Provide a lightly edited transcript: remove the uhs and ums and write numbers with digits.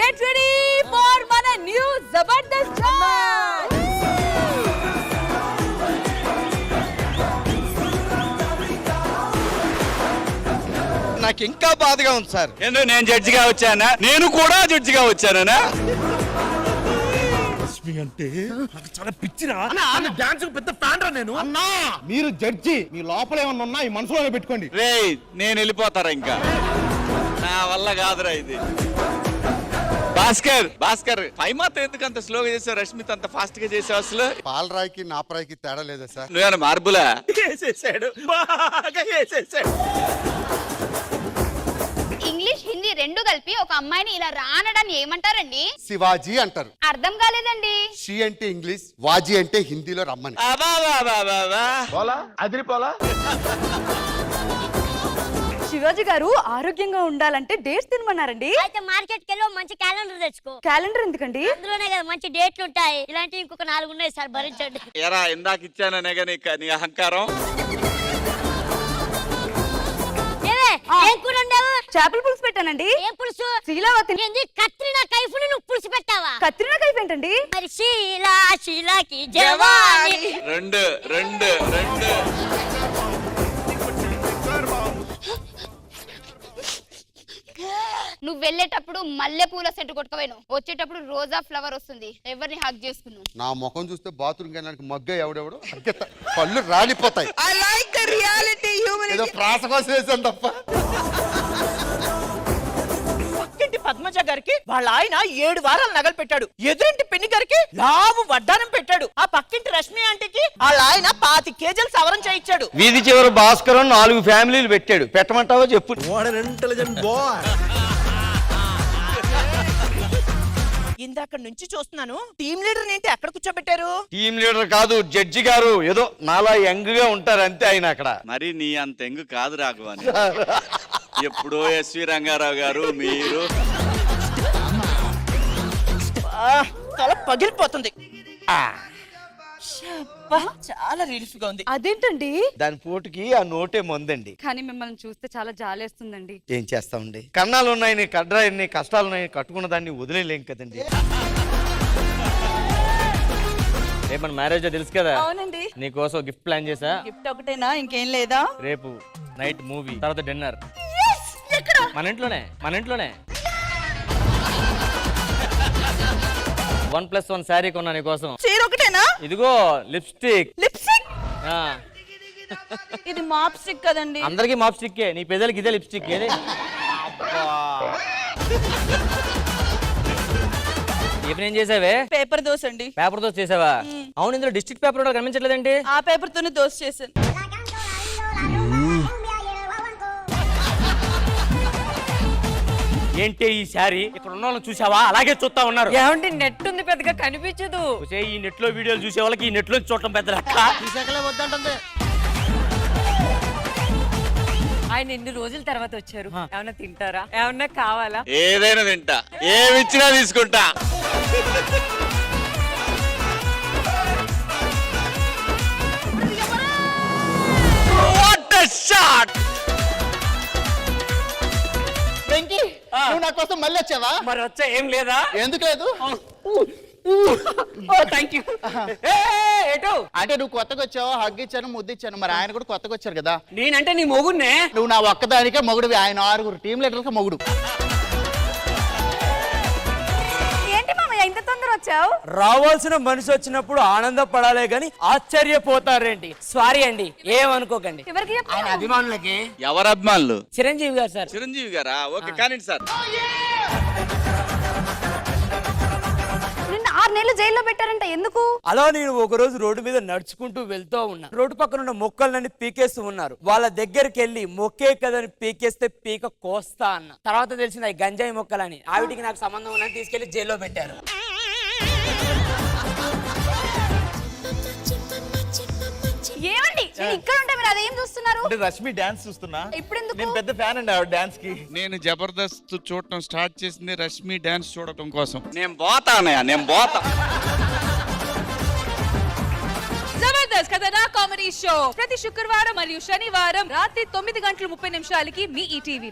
get ready for మన new Jabardasth chance. నాకు ఇంకా బాధగా ఉంది సార్. ఎందుకు నేను జడ్జిగా వచ్చానా? నేను కూడా జడ్జిగా వచ్చానా? అంటే నాకు చాలా పిచ్చిరా డాన్స్ పెద్ద ఫ్యాన్ రా నేను. అన్నా మీరు జడ్జి, మీ లోపల ఏమన్నా ఉన్నా ఈ మనసులోనే పెట్టుకోండి. రేయ్ నేను వెళ్ళిపోతారా ఇంకా? నా వల్ల కాదురా ఇది. భాస్కర్ పై మాత్రం ఎందుకు అంత స్లోగా చేసావు? రష్మిత అంత ఫాస్ట్ గా చేసావు అసలు? పాలరాయికి నాపరాయికి తేడా లేదా సార్? నువ్వేనా మార్బులా? వేసేసాడు, బాగా వేసేసాడు. ఇంగ్లీష్ హిందీ రెండు కలిపి ఒక అమ్మాయిని ఇలా రానడాన్ని ఏమంటారండి? శివాజీ అంటారు. అర్థం కాలేదండి. షీ అంటే ఇంగ్లీష్, వాజీ అంటే హిందీలో రమ్మని. శివాజీ గారు ఆరోగ్యంగా ఉండాలంటే డేట్స్ తినమన్నారండి. అయితే మార్కెట్ కెళ్ళి మంచి క్యాలెండర్ తెచ్చుకో. క్యాలెండర్ ఎందుకండి? అందులోనే కదా మంచి డేట్లు ఉంటాయి. ఇలాంటివి ఇంకొక 4 ఉన్నాయి సార్, భరించండి. ఎరా ఇందాక ఇచ్చాననే నీ అహంకారం. ఏం కూర ఉండవు? చేపల పులుసు పెట్టానండి. ఏం పులుసు? శీలావతి. ఏంది కత్రినా కైఫ్ను నువ్వు పులుసు పెట్టావా? కత్రినా కైఫ్ ఏంటండి? మరి షీలాకి జవాని. రెండు నువ్వు వెళ్ళేటప్పుడు మల్లె పూల సెట్ కొట్టుకోవేను, వచ్చేటప్పుడు రోజా ఫ్లవర్ వస్తుంది. ఎవరిని హక్ చేసుకున్నావు? నా ముఖం చూస్తే బాత్రూమ్ వెళ్ళడానికి మగ్గ ఎవడెవడు పళ్ళు రాలిపోతాయి. ఏదో ప్రాస కోసం వేసాను తప్ప. పక్కింటి పద్మజ గారికి వాళ్ళ ఆయన 7 వారాలు నగలు పెట్టాడు. ఎదురింటి పిన్ని గారికి లావు వడ్డానం పెట్టాడు. ఆ పక్కింటి రష్మి ఆంటీకి వాళ్ళ ఆయన 25 కేజీలు సవరం చేయించాడు. వీధి చివరి భాస్కరం 4 ఫ్యామిలీలు పెట్టాడు. పెట్టమంటావో చెప్పు. ఇందాక నుంచి చూస్తున్నాను, టీం లీడర్ ఏంటి అక్కడ కూర్చోబెట్టారు? టీం లీడర్ కాదు, జడ్జి గారు. ఏదో నాలా యంగ్ గా ఉంటారు అంతే ఆయన అక్కడ. మరి నీ అంత ఎంగు కాదు రాఘవాని. ఎప్పుడో ఎస్వి రంగారావు గారు మీరు. తల పగిలిపోతుంది. చాలా రిలీఫ్ గా ఉంది. అదేంటండి? దాని పోటుకి ఆ నోటే మందండి. కానీ మిమ్మల్ని చూస్తే చాలా జాలేస్తుందండి. ఏం చేస్తామండి, కన్నాలు ఉన్నాయని కడ్రాయన్ని కష్టాలు ఉన్నాయని కట్టుకున్న దాన్ని వదిలేలేం కదండి. రేపు మ్యారేజ్ తెలుసు కదా? అవునండి. నీకోసం గిఫ్ట్ ప్లాన్ చేసా. గిఫ్ట్ ఒకటేనా, ఇంకేం లేదా? రేపు నైట్ మూవీ, తర్వాత డిన్నర్ మన ఇంట్లోనే 1+1 శారీ కొన్నా నీకోసం. చీర ఒకటేనా? ఇదిగో లిప్స్టిక్. ఇది మాప్ స్టిక్ కదండి. అందరికి మాప్ స్టిక్కే, నీ పెదలకి ఇదే లిప్స్టిక్. ఏది ఏం చేసావే? పేపర్ దోశ అండి. పేపర్ దోశ చేసావా? అవును, ఇందులో డిస్ట్రిక్ట్ పేపర్ కనిపించట్లేదండి. ఆ పేపర్ తోనే దోశ చేశాను. ఏంటి ఈ శారీ? ఇక్కడ ఉన్న వాళ్ళని చూసావా? అలాగే చూస్తా ఉన్నారు. ఏమండి, నెట్ ఉంది, పెద్దగా కనిపించదు. ఈ నెట్ లో వీడియోలు చూసే వాళ్ళకి ఈ నెట్ లో చూడటం పెద్ద లెక్క. వద్దంటుంది. ఆయన ఎన్ని రోజుల తర్వాత వచ్చారు. ఏమన్నా తింటారా? ఏమన్నా కావాలా? ఏదైనా తింటా, ఏమిచ్చినా తీసుకుంటా. What a shot! నువ్వు నా కోసం మళ్ళీ వచ్చావా? మరి వచ్చా ఏం లేదా? ఎందుకు లేదు? Thank you. అంటే నువ్వు కొత్తగా వచ్చావా? హగ్ ఇచ్చాను, ముద్దు ఇచ్చాను. మరి ఆయన కూడా కొత్తగా వచ్చారు కదా. నేనంటే నీ మొగుడినే. నువ్వు నా ఒక్కదానికే మొగుడు, ఆయన 6 టీం లీడర్లకి మొగుడు. ఏంటి మామయ్య ఇంత తొందర వచ్చావు? రావాల్సిన మనిషి వచ్చినప్పుడు ఆనందపడాలే గాని ఆశ్చర్యపోతారేంటి? సారీ అండి, ఏమనుకోకండి. ఎవరికి ఆయన అభిమానులకి. ఎవరు అభిమానులు? చిరంజీవి గారు సార్. చిరంజీవి గారా? ఓకే, కానీ సార్. నిన్న 6 నెలలు జైల్లో పెట్టారంట. ఎందుకు? అలా నేను ఒక రోజు రోడ్డు మీద నడుచుకుంటూ వెళ్తూ ఉన్నా. రోడ్డు పక్కన ఉన్న మొక్కలన్నీ పీకేస్తూ ఉన్నారు. వాళ్ళ దగ్గరికి వెళ్ళి మొక్కే కదని పీకేస్తే పీక కోస్తా అన్న. తర్వాత తెలిసింది అవి గంజాయి మొక్కలని. ఆవిటికి నాకు సంబంధం ఉన్నది తీసుకెళ్లి జైల్లో పెట్టారు. ఏమండి, నేను ఇక్కడ ఉంటే మీరు అదేం చూస్తున్నారు? రష్మి డాన్స్ చూస్తున్నా. ఇప్పుడు ఎందుకు? నేను పెద్ద ఫ్యాన్ అండి ఆవిడ డాన్స్ కి. నేను జబర్దస్త్ చూడటం స్టార్ట్ చేసింది రష్మి డాన్స్ చూడటం కోసం. నేను పోతా. జబర్దస్త్ కథనా కామెడీ షో ప్రతి శుక్రవారం మరియు శనివారం రాత్రి 9:30 మీ ఈటీవీలో.